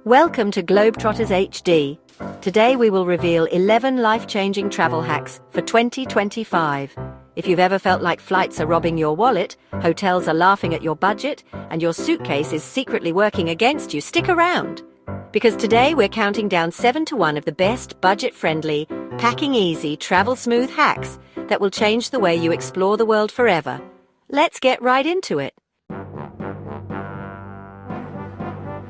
Welcome to Globetrotters HD. Today we will reveal 11 life-changing travel hacks for 2025. If you've ever felt like flights are robbing your wallet, hotels are laughing at your budget, and your suitcase is secretly working against you, stick around. Because today we're counting down 7 to 1 of the best budget-friendly, packing-easy, travel-smooth hacks that will change the way you explore the world forever. Let's get right into it.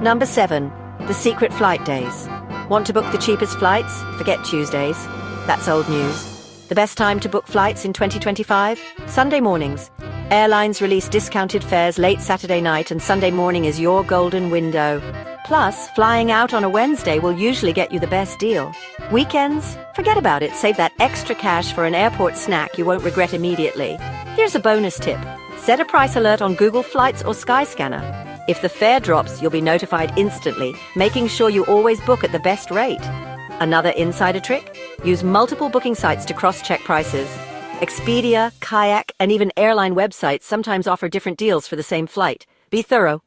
Number 7. The secret flight days. Want to book the cheapest flights? Forget Tuesdays. That's old news. The best time to book flights in 2025? Sunday mornings. Airlines release discounted fares late Saturday night, and Sunday morning is your golden window. Plus, flying out on a Wednesday will usually get you the best deal. Weekends? Forget about it. Save that extra cash for an airport snack you won't regret immediately. Here's a bonus tip. Set a price alert on Google Flights or Skyscanner. If the fare drops, you'll be notified instantly, making sure you always book at the best rate. Another insider trick? Use multiple booking sites to cross-check prices. Expedia, Kayak, and even airline websites sometimes offer different deals for the same flight. Be thorough.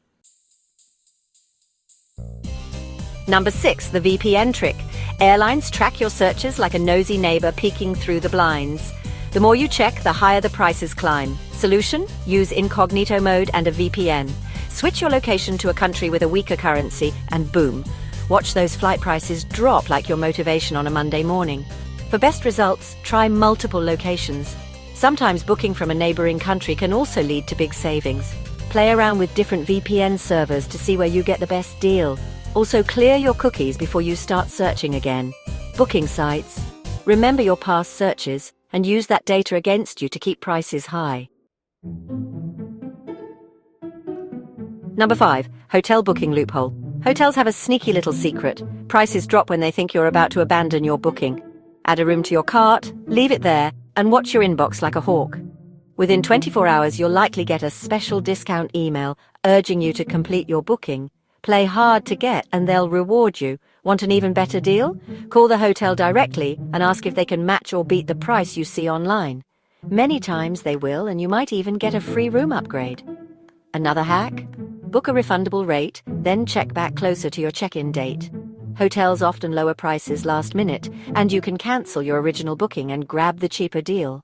Number 6, the VPN trick. Airlines track your searches like a nosy neighbor peeking through the blinds. The more you check, the higher the prices climb. Solution? Use incognito mode and a VPN. Switch your location to a country with a weaker currency, and boom, watch those flight prices drop like your motivation on a Monday morning. For best results, try multiple locations. Sometimes booking from a neighboring country can also lead to big savings. Play around with different VPN servers to see where you get the best deal. Also, clear your cookies before you start searching again. Booking sites. Remember your past searches and use that data against you to keep prices high. Number 5, hotel booking loophole. Hotels have a sneaky little secret. Prices drop when they think you're about to abandon your booking. Add a room to your cart, leave it there, and watch your inbox like a hawk. Within 24 hours, you'll likely get a special discount email urging you to complete your booking. Play hard to get and they'll reward you. Want an even better deal? Call the hotel directly and ask if they can match or beat the price you see online. Many times they will, and you might even get a free room upgrade. Another hack? Book a refundable rate, then check back closer to your check-in date. Hotels often lower prices last minute, and you can cancel your original booking and grab the cheaper deal.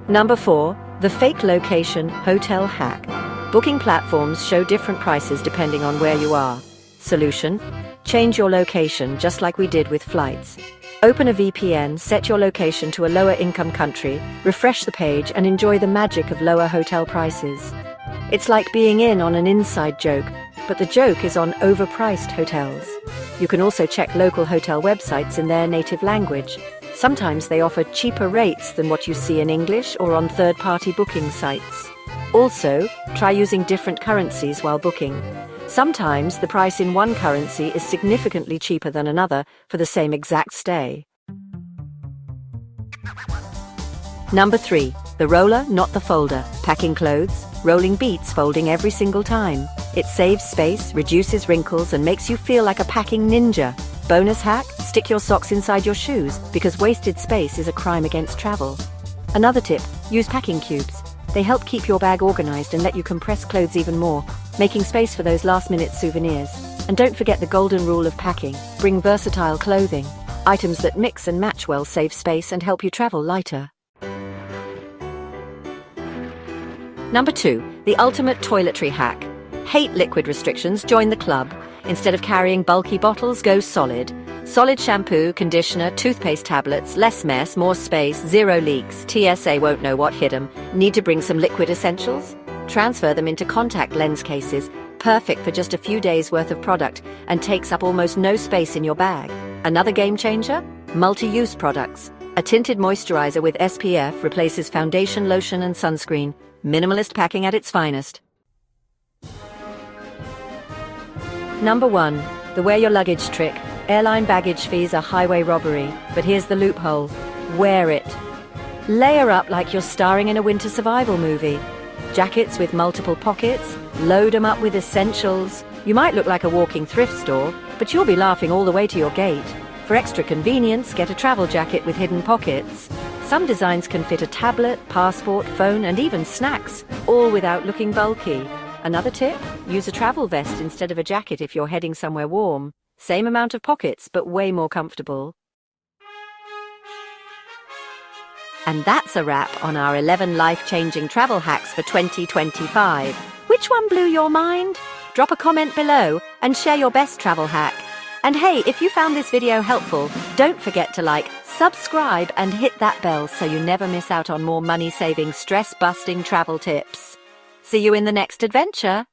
Number 4, the fake location hotel hack. Booking platforms show different prices depending on where you are. Solution? Change your location, just like we did with flights. Open a VPN, set your location to a lower income country, refresh the page, and enjoy the magic of lower hotel prices. It's like being in on an inside joke, but the joke is on overpriced hotels. You can also check local hotel websites in their native language. Sometimes they offer cheaper rates than what you see in English or on third-party booking sites. Also, try using different currencies while booking. Sometimes the price in one currency is significantly cheaper than another for the same exact stay. Number 3, the roller, not the folder. Packing clothes, rolling beats folding every single time. It saves space, reduces wrinkles, and makes you feel like a packing ninja. Bonus hack? Stick your socks inside your shoes, because wasted space is a crime against travel. Another tip, use packing cubes. They help keep your bag organized and let you compress clothes even more, making space for those last-minute souvenirs. And don't forget the golden rule of packing. Bring versatile clothing. Items that mix and match well save space and help you travel lighter. Number 2, the ultimate toiletry hack. Hate liquid restrictions? Join the club. Instead of carrying bulky bottles, go solid. Solid shampoo, conditioner, toothpaste tablets, less mess, more space, zero leaks. TSA won't know what hit 'em. Need to bring some liquid essentials? Transfer them into contact lens cases, perfect for just a few days worth of product, and takes up almost no space in your bag. Another game changer? Multi-use products. A tinted moisturizer with SPF replaces foundation, lotion, and sunscreen. Minimalist packing at its finest. Number 1, the wear your luggage trick. Airline baggage fees are highway robbery, but here's the loophole. Wear it. Layer up like you're starring in a winter survival movie. Jackets with multiple pockets, load them up with essentials. You might look like a walking thrift store, but you'll be laughing all the way to your gate. For extra convenience, get a travel jacket with hidden pockets. Some designs can fit a tablet, passport, phone, and even snacks, all without looking bulky. Another tip? Use a travel vest instead of a jacket if you're heading somewhere warm. Same amount of pockets, but way more comfortable. And that's a wrap on our 11 life-changing travel hacks for 2025. Which one blew your mind? Drop a comment below and share your best travel hack. And hey, if you found this video helpful, don't forget to like, subscribe and hit that bell so you never miss out on more money-saving, stress-busting travel tips. See you in the next adventure.